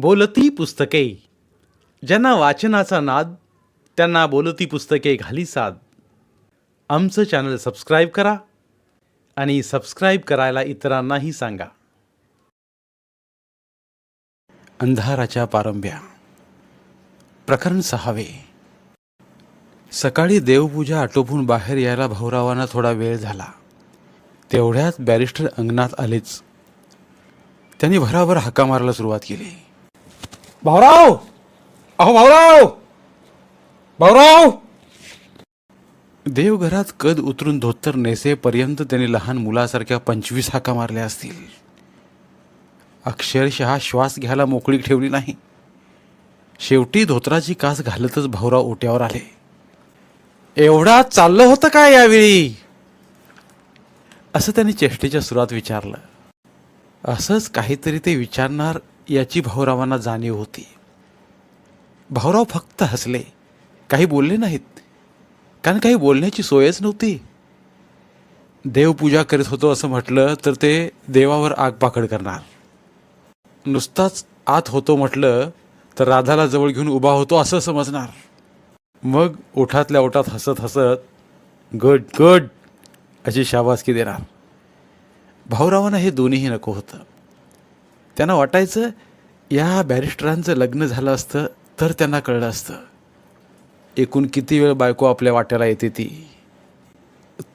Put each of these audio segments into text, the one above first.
बोलती पुस्तके. ज्यांना वाचनाचा नाद त्यांना बोलती पुस्तके घाली साद. आमचं चॅनल सबस्क्राईब करा आणि सबस्क्राईब करायला इतरांनाही सांगा. अंधाराच्या पारंब्या. प्रकरण 6. सकाळी देवपूजा आटोपून बाहेर यायला भाऊरावांना थोडा वेळ झाला. तेवढ्यात बॅरिस्टर अंगणात आलेच. त्यांनी भराभर हाका मारायला सुरुवात केली. भाऊराव, अहो भाऊराव, भाऊराव. देवघरात कद उतरून धोतर नेसेपर्यंत त्यांनी लहान मुलासारख्या 25 हाका मारल्या असतील. अक्षरशः श्वास घ्यायला मोकळीक ठेवली नाही. शेवटी धोतराची कास घालतच भाऊराव ओट्यावर आले. एवढा चाललं होतं काय यावेळी, असं त्यांनी चेष्टेच्या सुरात विचारलं. असंच काहीतरी ते विचारणार याची भाऊरावांना जाणीव होती. भाऊराव फक्त हसले, काही बोलले नाहीत, कारण काही बोलण्याची सोयच नव्हती. देवपूजा करीत होतो असं म्हटलं तर ते देवावर आगपाखड करणार. नुसताच आत होतो म्हटलं तर राधाला जवळ घेऊन उभा होतो असं समजणार. मग ओठातल्या ओठात हसत हसत गड गड अशी शाबासकी देणार. भाऊरावांना हे दोन्हीही नको होतं. त्यांना वाटायचं या बॅरिस्टरांचं लग्न झालं असतं तर त्यांना कळलं असतं एकूण किती वेळ बायको आपल्या वाट्याला येते ती.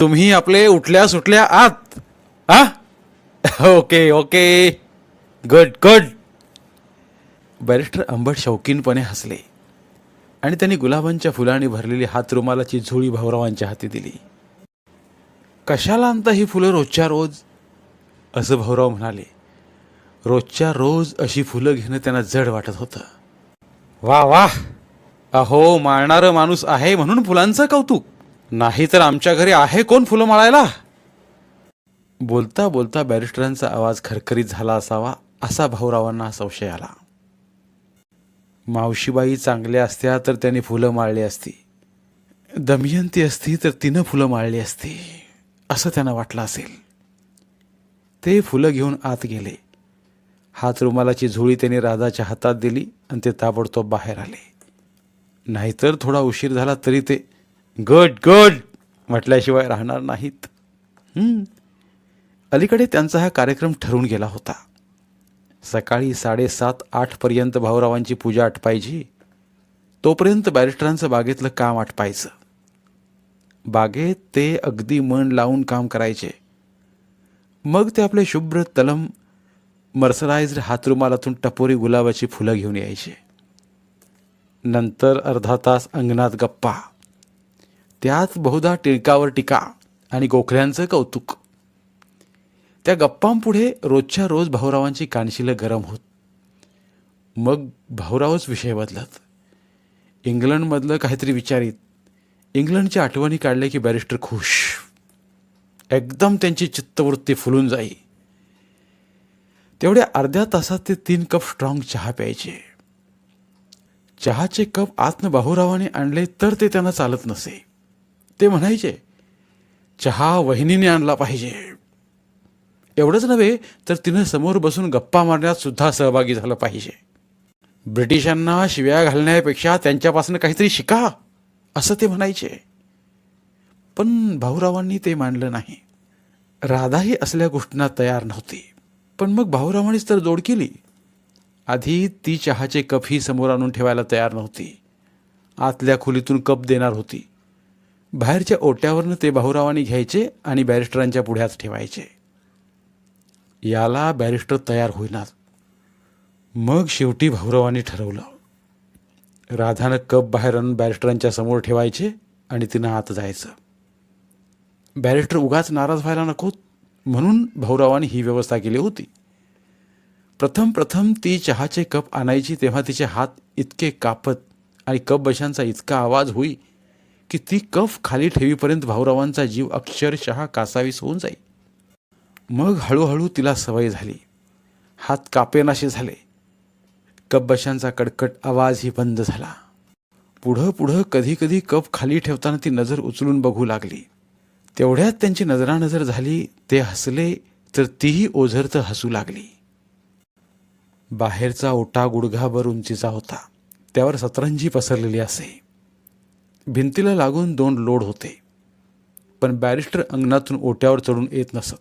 तुम्ही आपले उठल्या सुटल्या आत. ओके ओके, गड गड. बॅरिस्टर अंबट शौकीनपणे हसले आणि त्यांनी गुलाबांच्या फुलांनी भरलेली हातरुमालाची झोळी भाऊरावांच्या हाती दिली. कशाला आणता ही फुलं रोजच्या रोज, असं भाऊराव म्हणाले. रोजच्या रोज अशी फुलं घेणं त्यांना जड वाटत होतं. वा वा, अहो माळणारं माणूस आहे म्हणून फुलांचं कौतुक, नाही तर आमच्या घरी आहे कोण फुलं माळायला. बोलता बोलता बॅरिस्टरांचा आवाज खरखरीत झाला असावा असा भाऊरावांना संशय आला. मावशीबाई चांगल्या असत्या तर त्यांनी फुलं माळली असती, दमयंती असती तर तिनं फुलं माळली असती असं त्यांना वाटलं असेल. ते फुलं घेऊन आत गेले. हातरुमालाची झोळी त्यांनी राधाच्या हातात दिली आणि ते ताबडतोब बाहेर आले. नाहीतर थोडा उशीर झाला तरी ते गड गड म्हटल्याशिवाय राहणार नाहीत. अलीकडे त्यांचा हा कार्यक्रम ठरून गेला होता. सकाळी 7:30-8 पर्यंत भाऊरावांची पूजा आटपायची. तोपर्यंत बॅरिस्टरांचं बागेतलं काम आटपायचं. बागेत ते अगदी मन लावून काम करायचे. मग ते आपले शुभ्र तलम मर्सराइज्ड हातरुमालातून टपोरी गुलाबाची फुलं घेऊन यायचे. नंतर अर्धा तास अंगणात गप्पा, त्यात बहुधा टिळकावर टीका आणि गोखल्यांचं कौतुक. त्या गप्पांपुढे रोजच्या रोज भाऊरावांची कानशिलं गरम होत. मग भाऊरावच विषय बदलत. इंग्लंडमधलं काहीतरी विचारित. इंग्लंडच्या आठवणी काढल्या की बॅरिस्टर खुश. एकदम त्यांची चित्तवृत्ती फुलून जाई. तेवढ्या अर्ध्या तासात ते 3 कप स्ट्रॉंग चहा प्यायचे. चहाचे कप आतनं भाऊरावाने आणले तर ते त्यांना चालत नसे. ते म्हणायचे चहा वहिनीने आणला पाहिजे. एवढंच नव्हे तर तिनं समोर बसून गप्पा मारण्यात सुद्धा सहभागी झालं पाहिजे. ब्रिटिशांना शिव्या घालण्यापेक्षा त्यांच्यापासून काहीतरी शिका असं ते म्हणायचे. पण भाऊरावांनी ते मानलं नाही. राधाही असल्या गोष्टींना तयार नव्हती. पण मग भाऊरावांनीच तर जोड केली. आधी ती चहाचे कपही समोर आणून ठेवायला तयार नव्हती. आतल्या खोलीतून कप देणार होती. बाहेरच्या ओट्यावरनं ते भाऊरावांनी घ्यायचे आणि बॅरिस्टरांच्या पुढ्यात ठेवायचे. याला बॅरिस्टर तयार होईनात. मग शेवटी भाऊरावांनी ठरवलं. राधानं कप बाहेर आणून बॅरिस्टरांच्या समोर ठेवायचे आणि तिनं आत जायचं. बॅरिस्टर उगाच नाराज व्हायला नको म्हणून भाऊरावांनी ही व्यवस्था केली होती. प्रथम ती चहाचे कप आणायची तेव्हा तिचे हात इतके कापत आणि कप बशांचा इतका आवाज होई की ती कप खाली ठेवीपर्यंत भाऊरावांचा जीव अक्षरशः कासावीस होऊन जाई. मग हळूहळू तिला सवय झाली. हात कापेनासे झाले. कप बशांचा कडकट आवाजही बंद झाला. पुढं कधी कधी कप खाली ठेवताना ती नजर उचलून बघू लागली. तेवढ्यात त्यांची नजरानजर झाली. ते हसले तर तीही ओझरत हसू लागली. बाहेरचा ओटा गुडघाभर उंचीचा होता. त्यावर सतरंजी पसरलेली असे. भिंतीला लागून 2 लोड होते. पण बॅरिस्टर अंगणातून ओट्यावर चढून येत नसत.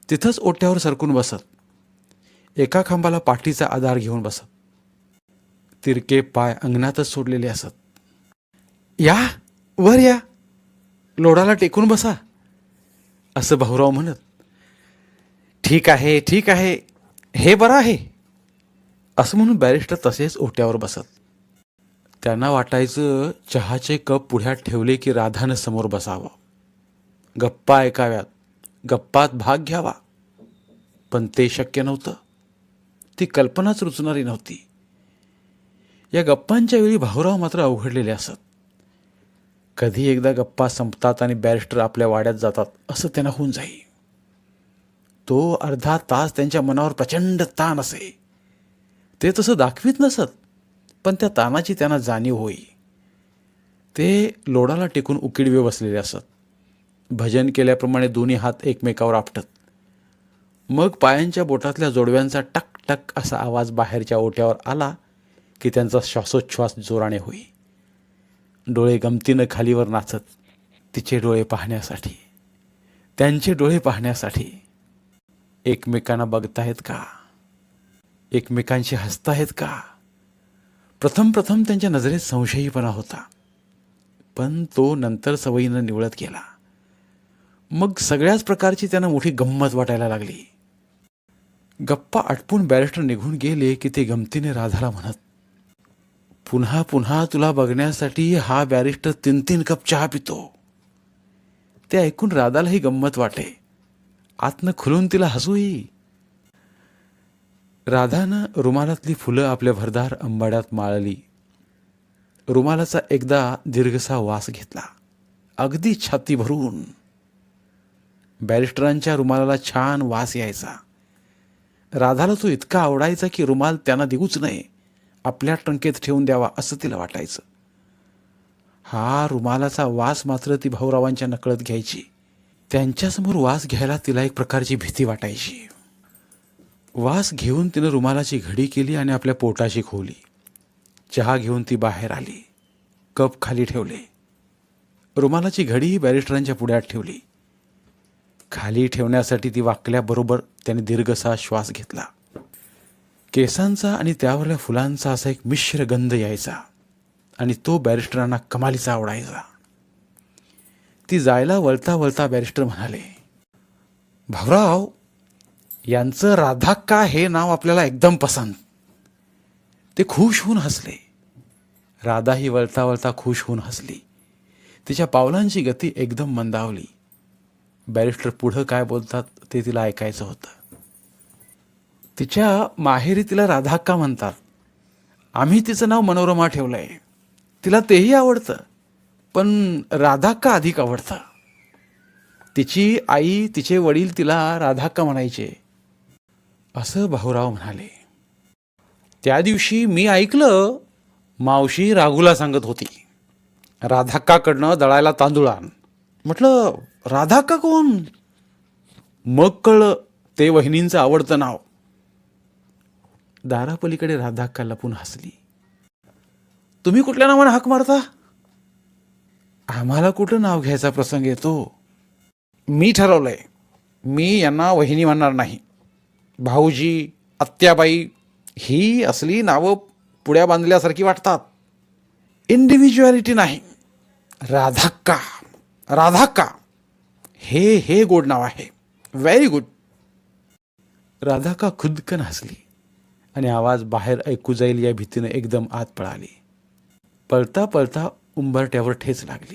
तिथंच ओट्यावर सरकून बसत. एका खांबाला पाठीचा आधार घेऊन बसत. तिरके पाय अंगणातच सोडलेले असत. या वर या, लोडाला टेकून बसा, असं भाऊराव म्हणत. ठीक आहे ठीक आहे, हे बरं आहे, असं म्हणून बॅरिस्टर तसेच ओट्यावर बसत. त्यांना वाटायचं चहाचे कप पुढ्यात ठेवले की राधानं समोर बसावं, गप्पा ऐकाव्यात, गप्पात भाग घ्यावा. पण ते शक्य नव्हतं. ती कल्पनाच रुचणारी नव्हती. या गप्पांच्या वेळी भाऊराव मात्र अवघडलेले असत. कधी एकदा गप्पा संपतात आणि बॅरिस्टर आपल्या वाड्यात जातात असं त्यांना होऊन जाई. तो अर्धा तास त्यांच्या मनावर प्रचंड ताण असे. ते तसं दाखवीत नसत, पण त्या ताणाची त्यांना जाणीव होई. ते लोडाला टेकून उकिडवे बसलेले असत. भजन केल्याप्रमाणे दोन्ही हात एकमेकावर आपटत. मग पायांच्या बोटातल्या जोडव्यांचा टक टक असा आवाज बाहेरच्या ओट्यावर आला की त्यांचा श्वासोच्छ्वास जोराने होई. डोळे गमतीनं खालीवर नाचत. तिचे डोळे पाहण्यासाठी, त्यांचे डोळे पाहण्यासाठी. एकमेकांना बघताहेत का, एकमेकांशी हसताहेत का. प्रथम त्यांच्या नजरेत संशयीपणा होता, पण तो नंतर सवयीनं निवळत गेला. मग सगळ्याच प्रकारची त्यांना मोठी गंमत वाटायला लागली. गप्पा आटपून बॅरिस्टर निघून गेले की ते गमतीने राधाला म्हणत, पुन्हा पुन्हा तुला बघण्यासाठी हा बॅरिस्टर 3 कप चहा पितो. ते ऐकून राधालाही गंमत वाटे. आतनं खुलून तिला हसू येई. राधानं रुमालातली फुलं आपल्या भरदार अंबाड्यात माळली. रुमालाचा एकदा दीर्घसा वास घेतला, अगदी छाती भरून. बॅरिस्टरांच्या रुमालाला छान वास यायचा. राधाला तो इतका आवडायचा की रुमाल त्यांना देऊच नये, आपल्या टंकेत ठेवून द्यावा असं तिला वाटायचं. हा रुमालाचा वास मात्र ती भाऊरावांच्या नकळत घ्यायची. त्यांच्यासमोर वास घ्यायला तिला एक प्रकारची भीती वाटायची. वास घेऊन तिनं रुमालाची घडी केली आणि आपल्या पोटाशी खोवली. चहा घेऊन ती बाहेर आली. कप खाली ठेवले. रुमालाची घडीही बॅरिस्टरांच्या पुढ्यात ठेवली. खाली ठेवण्यासाठी ती वाकल्याबरोबर त्याने दीर्घसा श्वास घेतला. केसांचा आणि त्यावरल्या फुलांचा असा एक मिश्र गंध यायचा आणि तो बॅरिस्टरांना कमालीचा आवडायचा. ती जायला वळता वळता बॅरिस्टर म्हणाले, भाऊराव, यांचं राधाक्का हे नाव आपल्याला एकदम पसंत. ते खुश होऊन हसले. राधाही वळता वळता खुश होऊन हसली. तिच्या पावलांची गती एकदम मंदावली. बॅरिस्टर पुढं काय बोलतात ते तिला ऐकायचं होतं. तिच्या माहेरी तिला राधाक्का म्हणतात. आम्ही तिचं नाव मनोरमा ठेवलंय. तिला तेही आवडतं, पण राधाक्का अधिक आवडतं. तिची आई, तिचे वडील तिला राधाक्का म्हणायचे, असं भाऊराव म्हणाले. त्या दिवशी मी ऐकलं, मावशी राघूला सांगत होती, राधाक्काकडनं दळायला तांदूळ आण. म्हटलं, राधाक्का कोण? मग कळलं, ते वहिनींचं आवडतं नाव. दारापलीकडे राधाक्का लपून हसली. तुम्ही कुठल्या नावाने हाक मारता? आम्हाला कुठं नाव घ्यायचा प्रसंग येतो. मी ठरवलंय, मी यांना वहिनी म्हणणार नाही. भाऊजी, आत्याबाई ही असली नावं पुड्या बांधल्यासारखी वाटतात. इंडिव्हिज्युअलिटी नाही. राधाक्का, राधाक्का हे गोड नाव आहे. Very good. राधाक्का खुदकन हसली आणि आवाज बाहेर ऐकू जाईल या भीतीने एकदम आत पळाली. पळता पळता उंबरट्यावर ठेच लागली.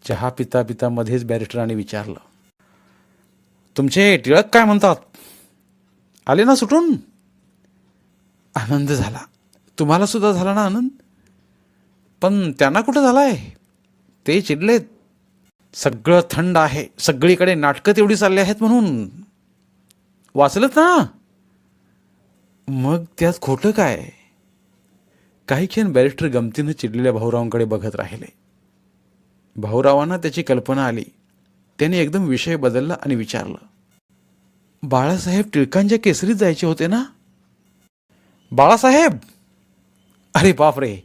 चहा पिता पिता मध्येच बॅरिस्टरांनी विचारलं, तुमचे टिळक काय म्हणतात? आले ना सुटून? आनंद झाला. तुम्हाला सुद्धा झाला ना आनंद? पण त्यांना कुठं झालाय? ते चिडलेत. सगळं थंड आहे, सगळीकडे नाटकं तेवढी चालली आहेत म्हणून. वाचलत ना? मग त्यात खोटं काय? काही क्षण बॅरिस्टर गमतीनं चिडलेल्या भाऊरावांकडे बघत राहिले. भाऊरावांना त्याची कल्पना आली. त्याने एकदम विषय बदलला आणि विचारलं, बाळासाहेब टिळकांच्या केसरीत जायचे होते ना? बाळासाहेब? अरे बापरे,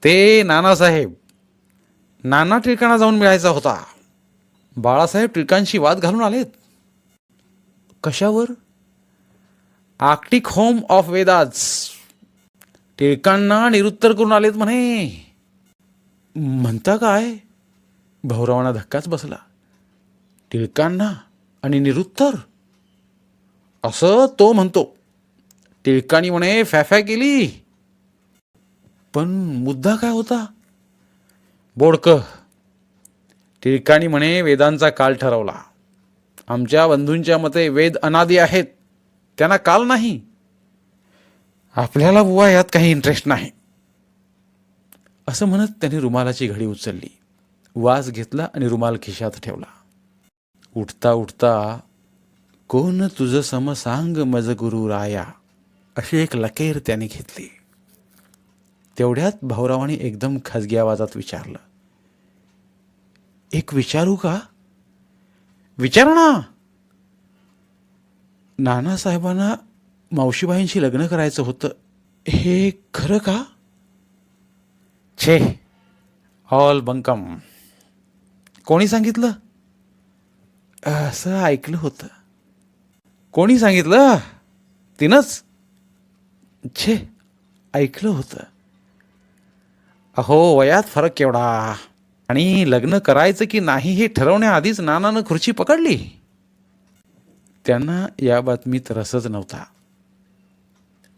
ते नानासाहेब. नाना टिळकांना जाऊन मिळायचा होता. बाळासाहेब टिळकांशी वाद घालून आलेत. कशावर? Arctic home of Vedas. टिळकांना निरुत्तर करून आलेत म्हणे. म्हणता काय? भाऊरावांना धक्काच बसला. टिळकांना आणि निरुत्तर? असं तो म्हणतो. टिळकांनी म्हणे फॅफॅ केली. पण मुद्दा काय होता? बोडकं. टिळकांनी म्हणे वेदांचा काल ठरवला. आमच्या बंधूंच्या मते वेद अनादी आहेत, त्यांना काल नाही. आपल्याला बुवा यात काही इंटरेस्ट नाही. असं म्हणत त्याने रुमालाची घडी उचलली, वास घेतला आणि रुमाल खिशात ठेवला. उठता उठता, कोण तुझ सम सांग मज गुरु राया, अशी एक लकेर त्याने घेतली. तेवढ्यात भाऊरावांनी एकदम खाजगी आवाजात विचारलं, एक विचारू का? विचारा ना. नानासाहेबांना मावशीबाईंशी लग्न करायचं होतं, हे खरं का? छे, ऑल बंकम. कोणी सांगितलं? असं ऐकलं होतं. कोणी सांगितलं? तिनंच. छे, ऐकलं होतं. अहो, वयात फरक केवढा, आणि लग्न करायचं की नाही हे ठरवण्याआधीच नानानं खुर्ची पकडली. त्यांना या बातमीत रसच नव्हता.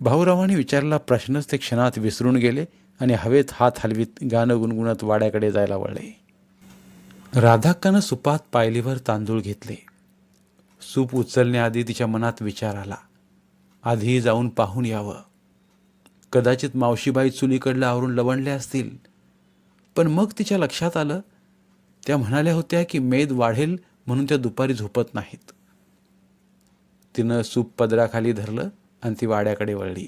भाऊरावांनी विचारला प्रश्नच ते क्षणात विसरून गेले आणि हवेत हात हलवीत गाणं गुणगुणत वाड्याकडे जायला वळले. राधाक्कानं सुपात पायलीवर तांदूळ घेतले. सूप उचलण्याआधी तिच्या मनात विचार आला, आधी जाऊन पाहून यावं. कदाचित मावशीबाई चुलीकडलं आवरून लवणल्या असतील. पण मग तिच्या लक्षात आलं, त्या म्हणाल्या होत्या की मेद वाढेल म्हणून त्या दुपारी झोपत नाहीत. तिनं सूप पदराखाली धरलं आणि ती वाड्याकडे वळली.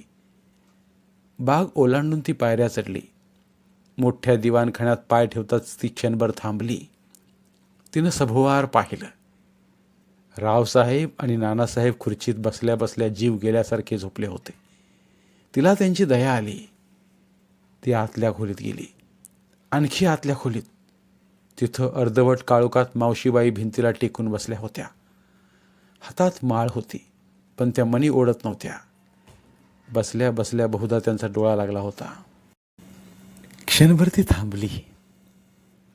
बाग ओलांडून ती पायऱ्या चढली. मोठ्या दिवाणखान्यात पाय ठेवताच ती क्षणभर थांबली. तिनं सभोवार पाहिलं. रावसाहेब आणि नानासाहेब खुर्चीत बसल्या बसल्या जीव गेल्यासारखे झोपले होते. तिला त्यांची दया आली. ती आतल्या खोलीत गेली. आणखी आतल्या खोलीत. तिथं अर्धवट काळोखात मावशीबाई भिंतीला टेकून बसल्या होत्या. हातात माळ होती, पण त्या मनी ओढत नव्हत्या. बसल्या बसल्या बहुधा त्यांचा डोळा लागला होता. क्षणभर ती थांबली.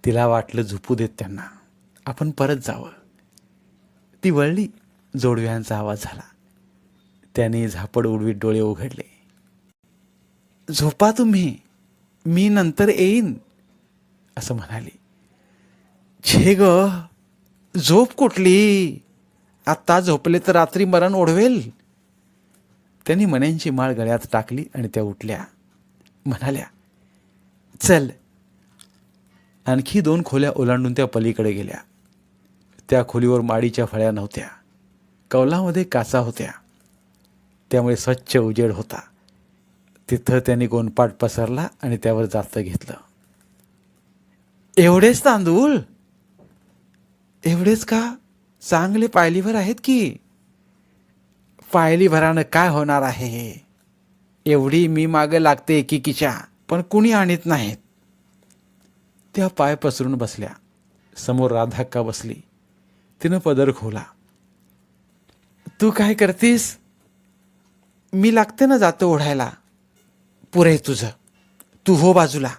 तिला वाटलं झोपू देत त्यांना, आपण परत जावं. ती वळली. जोडव्यांचा आवाज झाला. त्याने झापड उडवीत डोळे उघडले. झोपा तुम्ही, मी नंतर येईन, असं म्हणाली. छे ग, झोप कुठली? आत्ता झोपले तर रात्री मरण ओढवेल. त्यांनी मण्यांची माळ गळ्यात टाकली आणि त्या उठल्या. म्हणाल्या, चल. आणखी 2 खोल्या ओलांडून त्या पलीकडे गेल्या. त्या खोलीवर माडीच्या फळ्या नव्हत्या. कौलामध्ये काचा होत्या, त्यामुळे स्वच्छ उजेड होता. तिथं त्यांनी गोणपाट पसरला आणि त्यावर जातं घेतलं. एवढेच तांदूळ? एवढेच का? चांगले पायलीभर आहेत की. पायलीभरानं काय होणार आहे? एवढी मी मागं लागते एकीकीच्या, पण कुणी आणत नाहीत. त्या पाय पसरून बसल्या. समोर राधाक्का बसली. तिनं पदर खोला. तू काय करतीस? मी लागते ना जातं ओढायला. पुरे तुझं, तू हो बाजूला.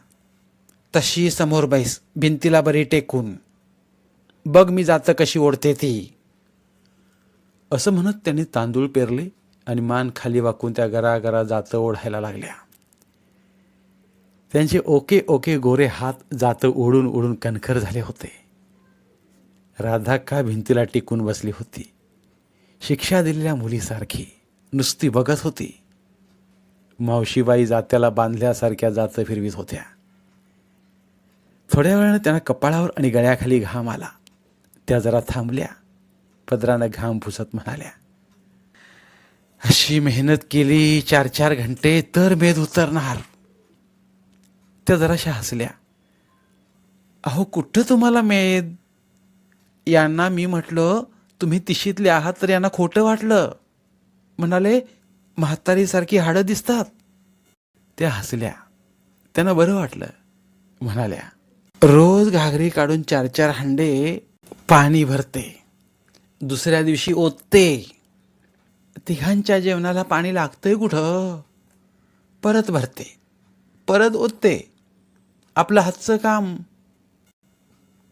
तशी समोर बैस, भिंतीला बरी टेकून. बघ मी जातं कशी ओढते ती. असं म्हणत त्यांनी तांदूळ पेरले आणि मान खाली वाकून त्या गरागरा जातं ओढायला लागल्या. त्यांचे ओके ओके गोरे हात जातं ओढून ओढून कणखर झाले होते. राधाक्का भिंतीला टिकून बसली होती. शिक्षा दिलेल्या मुलीसारखी नुसती बघत होती. मावशीबाई जात्याला बांधल्यासारख्या जातं फिरवीत होत्या. थोड्या वेळानं त्यांना कपाळावर आणि गळ्याखाली घाम आला. त्या जरा थांबल्या. पदरानं घाम पुसत म्हणाल्या, अशी मेहनत केली 4-4 घंटे तर मेद उतरणार. त्या जराशा हसल्या. अहो कुठं तुम्हाला मेद? यांना मी म्हटलं तुम्ही तिशीतले आहात तर यांना खोटं वाटलं. म्हणाले म्हातारीसारखी हाडं दिसतात. त्या हसल्या. त्यांना बरं वाटलं. म्हणाल्या, रोज घागरी काढून 4-4 हांडे पाणी भरते, दुसऱ्या दिवशी ओतते. तिघांच्या जेवणाला पाणी लागतंय कुठं? परत भरते, परत ओतते. आपलं हातचं काम.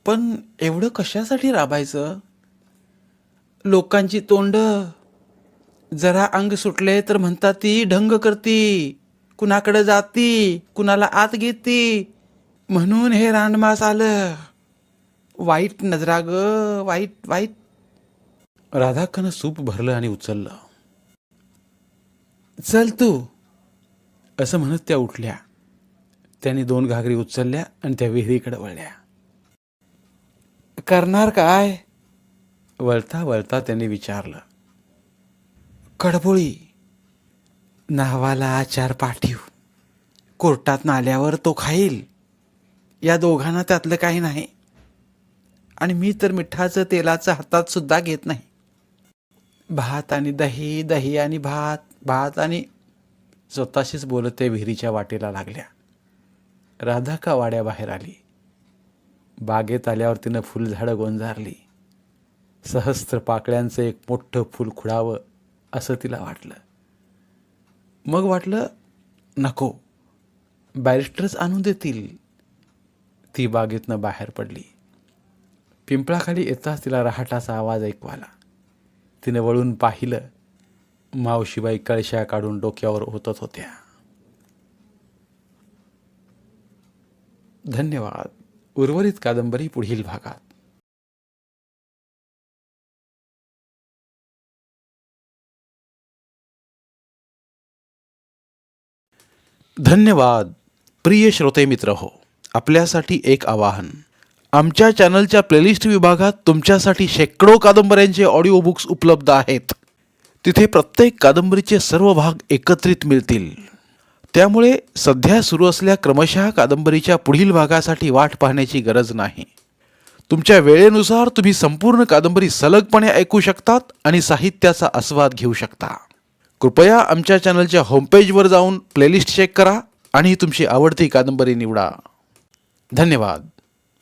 पण एवढं कशासाठी राबायचं? लोकांची तोंड. जरा अंग सुटले तर म्हणतात ती ढंग करती, कुणाकडे जाती, कुणाला आत घेती. म्हणून हे रानमास आलं. वाईट नजरा ग, वाईट वाईट. राधाकानं सूप भरलं आणि उचललं. चल तू, असं म्हणत त्या उठल्या. त्यांनी 2 घागरी उचलल्या आणि त्या विहिरीकडे वळल्या. करणार काय? वळता वळता त्यांनी विचारलं. कडबोळी. नावाला 4 पाठीव. कोर्टात आल्यावर तो खाईल. या दोघांना त्यातलं काही नाही. आणि मी तर मिठाचं तेलाचं हातात सुद्धा घेत नाही. भात आणि दही, दही आणि भात, भात आणि. स्वतःशीच बोलत ते विहिरीच्या वाटेला लागल्या. राधाका वाड्याबाहेर आली. बागेत आल्यावर तिनं फुलझाडं गोंजारली. सहस्त्र पाकळ्यांचं एक मोठं फूल खुडावं असं तिला वाटलं. मग वाटलं नको, बॅरिस्टरच आणून देतील. ती बागेतनं बाहेर पडली. पिंपळाखाली येताच तिला रहाटाचा आवाज ऐकू आला. तिने वळून पाहिलं. मावशीबाई कळशा काढून डोक्यावर ओतत होत्या. धन्यवाद. उर्वरित कादंबरी पुढील भागात. धन्यवाद. प्रिय श्रोते मित्र हो, आपल्यासाठी एक आवाहन. आमच्या चॅनलच्या प्लेलिस्ट विभागात तुमच्यासाठी शेकडो कादंबऱ्यांचे ऑडिओ बुक्स उपलब्ध आहेत. तिथे प्रत्येक कादंबरीचे सर्व भाग एकत्रित मिळतील. त्यामुळे सध्या सुरू असलेल्या क्रमशः कादंबरीच्या पुढील भागासाठी वाट पाहण्याची गरज नाही. तुमच्या वेळेनुसार तुम्ही संपूर्ण कादंबरी सलगपणे ऐकू शकतात आणि साहित्याचा आस्वाद घेऊ शकता. कृपया आमच्या चॅनलच्या होमपेजवर जाऊन प्लेलिस्ट चेक करा आणि तुमची आवडती कादंबरी निवडा. धन्यवाद.